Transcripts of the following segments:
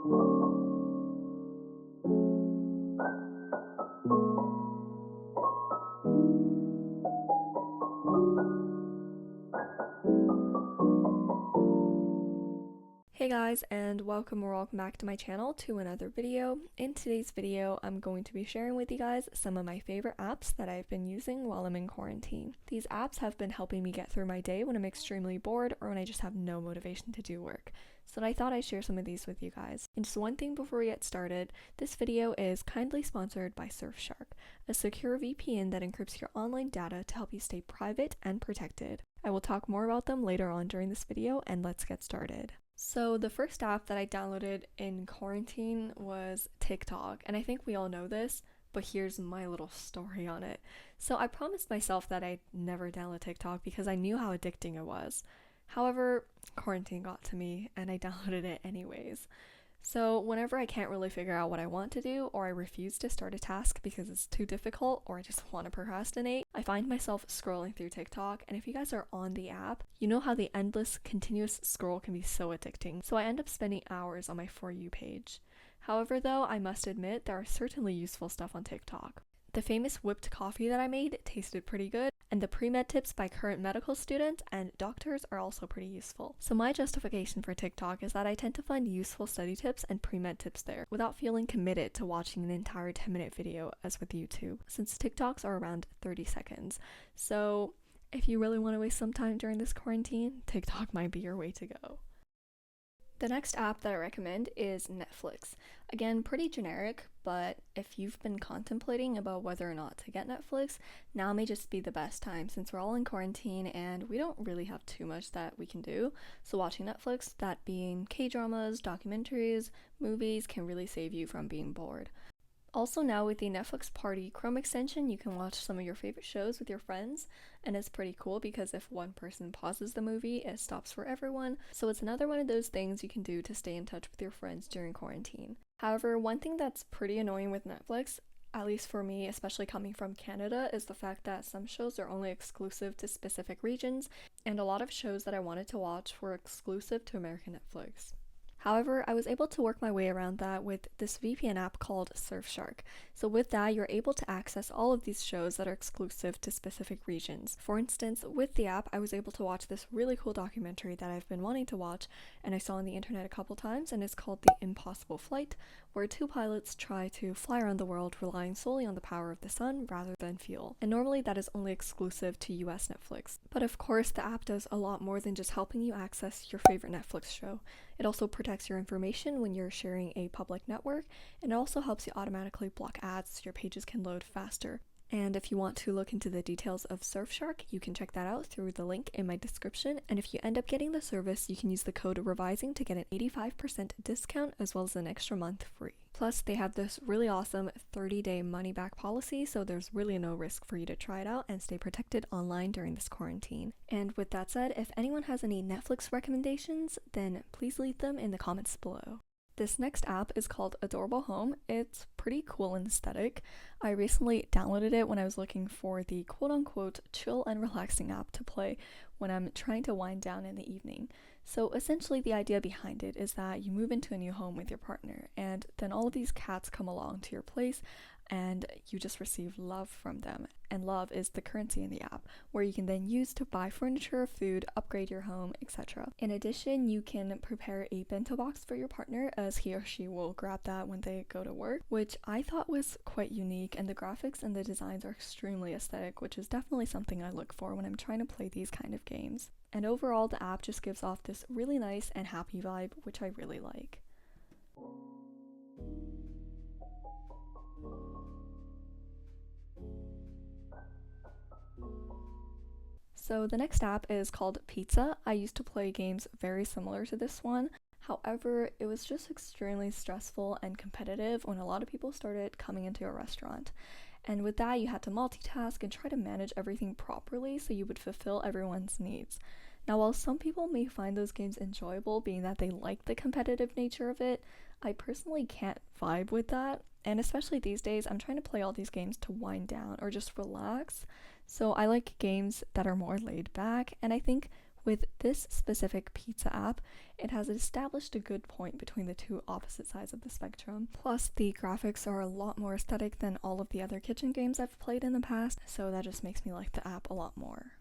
Hey guys, and welcome back to my channel to another video. In today's video, I'm going to be sharing with you guys some of my favorite apps that I've been using while I'm in quarantine. These apps have been helping me get through my day when I'm extremely bored or when I just have no motivation to do work. So I thought I'd share some of these with you guys. And just one thing before we get started, this video is kindly sponsored by Surfshark, a secure VPN that encrypts your online data to help you stay private and protected. I will talk more about them later on during this video, and let's get started. So the first app that I downloaded in quarantine was TikTok, and I think we all know this, but here's my little story on it. So I promised myself that I'd never download TikTok because I knew how addicting it was. However, quarantine got to me and I downloaded it anyways. So whenever I can't really figure out what I want to do, or I refuse to start a task because it's too difficult, or I just want to procrastinate, I find myself scrolling through TikTok. And if you guys are on the app, you know how the endless continuous scroll can be so addicting. So I end up spending hours on my For You page. However though, I must admit there are certainly useful stuff on TikTok. The famous whipped coffee that I made tasted pretty good, and the pre-med tips by current medical students and doctors are also pretty useful. So my justification for TikTok is that I tend to find useful study tips and pre-med tips there without feeling committed to watching an entire 10-minute video as with YouTube, since TikToks are around 30 seconds. So if you really want to waste some time during this quarantine, TikTok might be your way to go. The next app that I recommend is Netflix. Again, pretty generic, but if you've been contemplating about whether or not to get Netflix, now may just be the best time since we're all in quarantine and we don't really have too much that we can do. So watching Netflix, that being K-dramas, documentaries, movies, can really save you from being bored. Also now with the Netflix Party Chrome extension, you can watch some of your favorite shows with your friends, and it's pretty cool because if one person pauses the movie, it stops for everyone, so it's another one of those things you can do to stay in touch with your friends during quarantine. However, one thing that's pretty annoying with Netflix, at least for me, especially coming from Canada, is the fact that some shows are only exclusive to specific regions, and a lot of shows that I wanted to watch were exclusive to American Netflix. However, I was able to work my way around that with this VPN app called Surfshark. So with that, you're able to access all of these shows that are exclusive to specific regions. For instance, with the app, I was able to watch this really cool documentary that I've been wanting to watch and I saw on the internet a couple times, and it's called The Impossible Flight, where two pilots try to fly around the world relying solely on the power of the sun rather than fuel. And normally that is only exclusive to US Netflix. But of course, the app does a lot more than just helping you access your favorite Netflix show. It also protects your information when you're sharing a public network, and it also helps you automatically block ads so your pages can load faster. And if you want to look into the details of Surfshark, you can check that out through the link in my description. And if you end up getting the service, you can use the code revisign to get an 85% discount as well as an extra month free. Plus, they have this really awesome 30-day money-back policy, so there's really no risk for you to try it out and stay protected online during this quarantine. And with that said, if anyone has any Netflix recommendations, then please leave them in the comments below. This next app is called Adorable Home. It's pretty cool and aesthetic. I recently downloaded it when I was looking for the quote-unquote chill and relaxing app to play when I'm trying to wind down in the evening. So essentially the idea behind it is that you move into a new home with your partner, and then all of these cats come along to your place and you just receive love from them. And love is the currency in the app, where you can then use to buy furniture, food, upgrade your home, etc. In addition, you can prepare a bento box for your partner as he or she will grab that when they go to work, which I thought was quite unique, and the graphics and the designs are extremely aesthetic, which is definitely something I look for when I'm trying to play these kind of games. And overall, the app just gives off this really nice and happy vibe, which I really like. So the next app is called Pizza. I used to play games very similar to this one. However, it was just extremely stressful and competitive when a lot of people started coming into a restaurant. And with that, you had to multitask and try to manage everything properly so you would fulfill everyone's needs. Now, while some people may find those games enjoyable, being that they like the competitive nature of it, I personally can't vibe with that. And especially these days, I'm trying to play all these games to wind down or just relax. So I like games that are more laid back, and I think With this specific pizza app, it has established a good point between the two opposite sides of the spectrum. Plus, the graphics are a lot more aesthetic than all of the other kitchen games I've played in the past, so that just makes me like the app a lot more.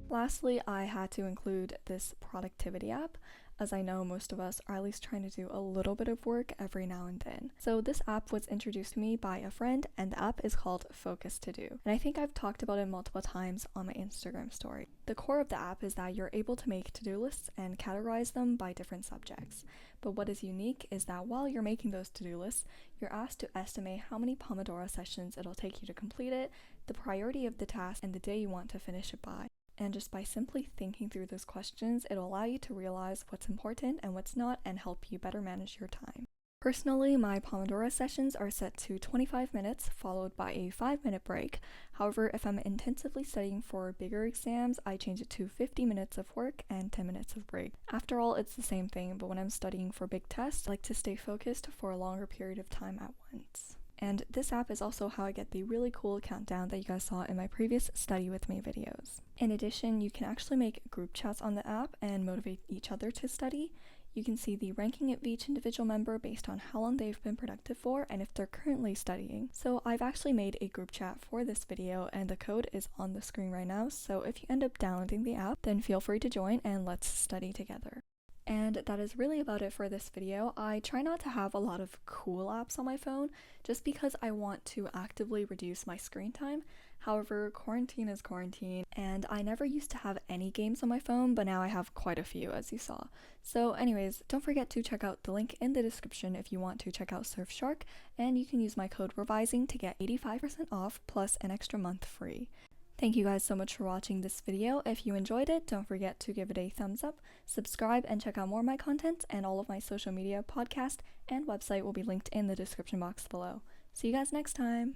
Lastly, I had to include this productivity app, as I know most of us are at least trying to do a little bit of work every now and then. So this app was introduced to me by a friend, and the app is called Focus To Do. And I think I've talked about it multiple times on my Instagram story. The core of the app is that you're able to make to-do lists and categorize them by different subjects. But what is unique is that while you're making those to-do lists, you're asked to estimate how many Pomodoro sessions it'll take you to complete it, the priority of the task, and the day you want to finish it by. And just by simply thinking through those questions, it'll allow you to realize what's important and what's not and help you better manage your time. Personally, my Pomodoro sessions are set to 25 minutes followed by a 5-minute break. However, if I'm intensively studying for bigger exams, I change it to 50 minutes of work and 10 minutes of break. After all, it's the same thing, but when I'm studying for big tests, I like to stay focused for a longer period of time at once. And this app is also how I get the really cool countdown that you guys saw in my previous study with me videos. In addition, you can actually make group chats on the app and motivate each other to study. You can see the ranking of each individual member based on how long they've been productive for and if they're currently studying. So I've actually made a group chat for this video and the code is on the screen right now, so if you end up downloading the app, then feel free to join and let's study together. And that is really about it for this video. I try not to have a lot of cool apps on my phone just because I want to actively reduce my screen time. However, quarantine is quarantine, and I never used to have any games on my phone, but now I have quite a few, as you saw. So anyways, don't forget to check out the link in the description if you want to check out Surfshark, and you can use my code revisign to get 85% off plus an extra month free. Thank you guys so much for watching this video. If you enjoyed it, don't forget to give it a thumbs up, subscribe, and check out more of my content, and all of my social media, podcast, and website will be linked in the description box below. See you guys next time!